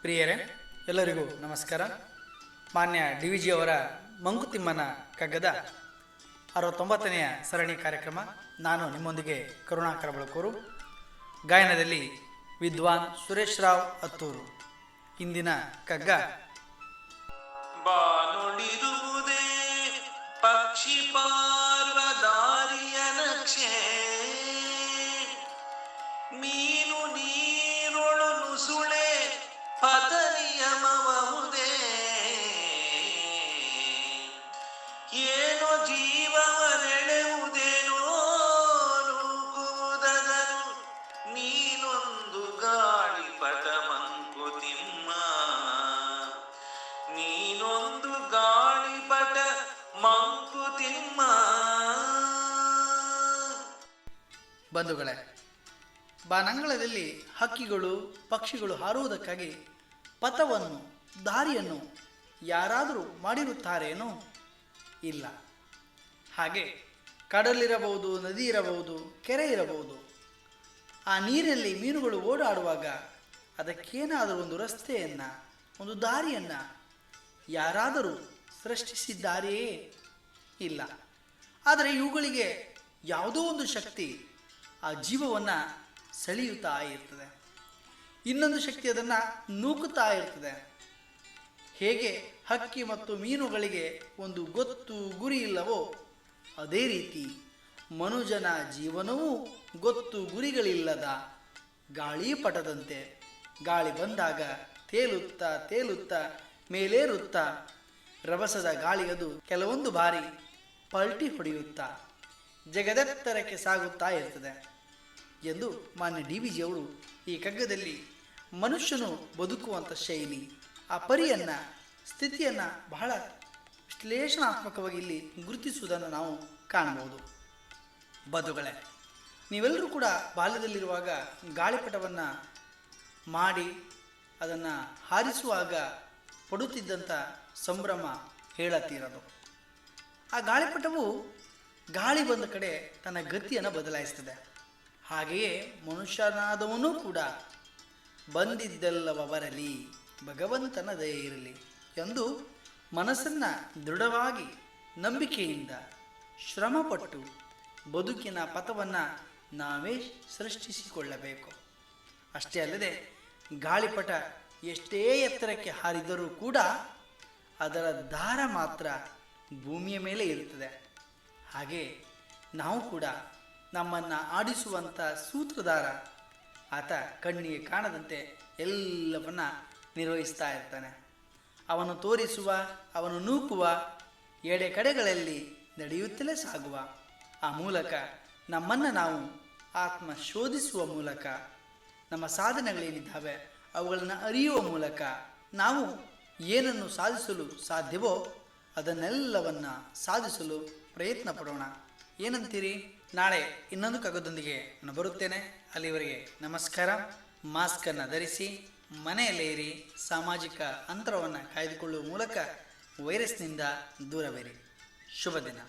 ಪ್ರಿಯರೇ, ಎಲ್ಲರಿಗೂ ನಮಸ್ಕಾರ. ಮಾನ್ಯ ಡಿ.ವಿ.ಜಿ ಅವರ ಮಂಕುತಿಮ್ಮನ ಕಗ್ಗದ 69ನೆಯ ಸರಣಿ ಕಾರ್ಯಕ್ರಮ. ನಾನು ನಿಮ್ಮೊಂದಿಗೆ ಕರುಣಾಕರ ಬಳಕೋರು. ಗಾಯನದಲ್ಲಿ ವಿದ್ವಾನ್ ಸುರೇಶ್ ರಾವ್ ಅತ್ತೂರು. ಇಂದಿನ ಕಗ್ಗ ಬಾನುಳಿರುವುದೇ ಪಕ್ಷಿ ಪಾರ್ವದಾರಿಯ ನಕ್ಷೆ, ಮೀನು ನೀರೊಳು ನುಸುಳೆ ಪತನಿಯಮಬಹುದೇ, ಏನೋ ಜೀವವನೆಳೆಯುವುದೇನೋ ನೂಕುವುದನು, ನೀನೊಂದು ಗಾಳಿಪಟ ಮಂಕುತಿಮ್ಮ, ನೀನೊಂದು ಗಾಳಿಪಟ ಮಂಕುತಿಮ್ಮ. ಬಂಧುಗಳೇ, ಬಾನಂಗಳದಲ್ಲಿ ಹಕ್ಕಿಗಳು ಪಕ್ಷಿಗಳು ಹಾರುವುದಕ್ಕಾಗಿ ಪಥವನ್ನು ದಾರಿಯನ್ನು ಯಾರಾದರೂ ಮಾಡಿರುತ್ತಾರೇನೋ? ಇಲ್ಲ. ಹಾಗೆ ಕಡಲಿರಬಹುದು, ನದಿ ಇರಬಹುದು, ಕೆರೆ ಇರಬಹುದು. ಆ ನೀರಿನಲ್ಲಿ ಮೀನುಗಳು ಓಡಾಡುವಾಗ ಅದಕ್ಕೇನಾದರೂ ಒಂದು ರಸ್ತೆಯನ್ನು, ಒಂದು ದಾರಿಯನ್ನು ಯಾರಾದರೂ ಸೃಷ್ಟಿಸಿದ್ದಾರೆಯೇ? ಇಲ್ಲ. ಆದರೆ ಇವುಗಳಿಗೆ ಯಾವುದೋ ಒಂದು ಶಕ್ತಿ ಆ ಜೀವವನ್ನು ಸೆಳೆಯುತ್ತಾ ಇರ್ತದೆ, ಇನ್ನೊಂದು ಶಕ್ತಿ ಅದನ್ನು ನೂಕುತ್ತಾ ಇರ್ತದೆ. ಹೇಗೆ ಹಕ್ಕಿ ಮತ್ತು ಮೀನುಗಳಿಗೆ ಒಂದು ಗೊತ್ತು ಗುರಿ ಇಲ್ಲವೋ, ಅದೇ ರೀತಿ ಮನುಜನ ಜೀವನವೂ ಗೊತ್ತು ಗುರಿಗಳಿಲ್ಲದ ಗಾಳಿಪಟದಂತೆ. ಗಾಳಿ ಬಂದಾಗ ತೇಲುತ್ತಾ ತೇಲುತ್ತಾ ಮೇಲೇರುತ್ತಾ ರಭಸದ ಗಾಳಿಗದು ಕೆಲವೊಂದು ಬಾರಿ ಪಲ್ಟಿ ಹೊಡೆಯುತ್ತಾ ಜಗದೆತ್ತರಕ್ಕೆ ಸಾಗುತ್ತಾ ಇರ್ತದೆ ಎಂದು ಮಾನ್ಯ ಡಿ.ವಿ.ಜಿ ಅವರು ಈ ಕಗ್ಗದಲ್ಲಿ ಮನುಷ್ಯನು ಬದುಕುವಂಥ ಶೈಲಿ, ಆ ಪರಿಯನ್ನು, ಸ್ಥಿತಿಯನ್ನು ಬಹಳ ವಿಶ್ಲೇಷಣಾತ್ಮಕವಾಗಿ ಇಲ್ಲಿ ಗುರುತಿಸುವುದನ್ನು ನಾವು ಕಾಣಬಹುದು. ಬದುಗಳೇ, ನೀವೆಲ್ಲರೂ ಕೂಡ ಬಾಲ್ಯದಲ್ಲಿರುವಾಗ ಗಾಳಿಪಟವನ್ನು ಮಾಡಿ ಅದನ್ನು ಹಾರಿಸುವಾಗ ಪಡುತ್ತಿದ್ದಂಥ ಸಂಭ್ರಮ ಹೇಳತೀರದು. ಆ ಗಾಳಿಪಟವು ಗಾಳಿ ಬಂದ ಕಡೆ ತನ್ನ ಗತಿಯನ್ನು ಬದಲಾಯಿಸ್ತದೆ. ಹಾಗೆಯೇ ಮನುಷ್ಯನಾದವನು ಕೂಡ ಬಂದಿದ್ದೆಲ್ಲವ ಬರಲಿ, ಭಗವಂತನ ದಯೆ ಇರಲಿ ಎಂದು ಮನಸ್ಸನ್ನು ದೃಢವಾಗಿ ನಂಬಿಕೆಯಿಂದ ಶ್ರಮಪಟ್ಟು ಬದುಕಿನ ಪಥವನ್ನು ನಾವೇ ಸೃಷ್ಟಿಸಿಕೊಳ್ಳಬೇಕು. ಅಷ್ಟೇ ಅಲ್ಲದೆ ಗಾಳಿಪಟ ಎಷ್ಟೇ ಎತ್ತರಕ್ಕೆ ಹಾರಿದರೂ ಕೂಡ ಅದರ ದಾರ ಮಾತ್ರ ಭೂಮಿಯ ಮೇಲೆ ಇರುತ್ತದೆ. ಹಾಗೆ ನಾವು ಕೂಡ ನಮ್ಮನ್ನು ಆಡಿಸುವಂಥ ಸೂತ್ರಧಾರ ಆತ ಕಣ್ಣಿಗೆ ಕಾಣದಂತೆ ಎಲ್ಲವನ್ನ ನಿರ್ವಹಿಸ್ತಾ ಇರ್ತಾನೆ. ಅವನು ತೋರಿಸುವ, ಅವನು ನೂಕುವ ಎಡೆ ಕಡೆಗಳಲ್ಲಿ ನಡೆಯುತ್ತಲೇ ಸಾಗುವ. ಆ ಮೂಲಕ ನಮ್ಮನ್ನು ನಾವು ಆತ್ಮ ಶೋಧಿಸುವ ಮೂಲಕ, ನಮ್ಮ ಸಾಧನೆಗಳೇನಿದ್ದಾವೆ ಅವುಗಳನ್ನು ಅರಿಯುವ ಮೂಲಕ ನಾವು ಏನನ್ನು ಸಾಧಿಸಲು ಸಾಧ್ಯವೋ ಅದನ್ನೆಲ್ಲವನ್ನು ಸಾಧಿಸಲು ಪ್ರಯತ್ನ ಪಡೋಣ. ಏನಂತೀರಿ? ನಾಳೆ ಇನ್ನೊಂದು ಕಗ್ಗದೊಂದಿಗೆ ನಾನು ಬರುತ್ತೇನೆ. ಅಲ್ಲಿವರೆಗೆ ನಮಸ್ಕಾರ. ಮಾಸ್ಕನ್ನು ಧರಿಸಿ, ಮನೆಯಲ್ಲೇ ಇರಿ, ಸಾಮಾಜಿಕ ಅಂತರವನ್ನು ಕಾಯ್ದುಕೊಳ್ಳುವ ಮೂಲಕ ವೈರಸ್ನಿಂದ ದೂರವಿರಿ. ಶುಭ ದಿನ.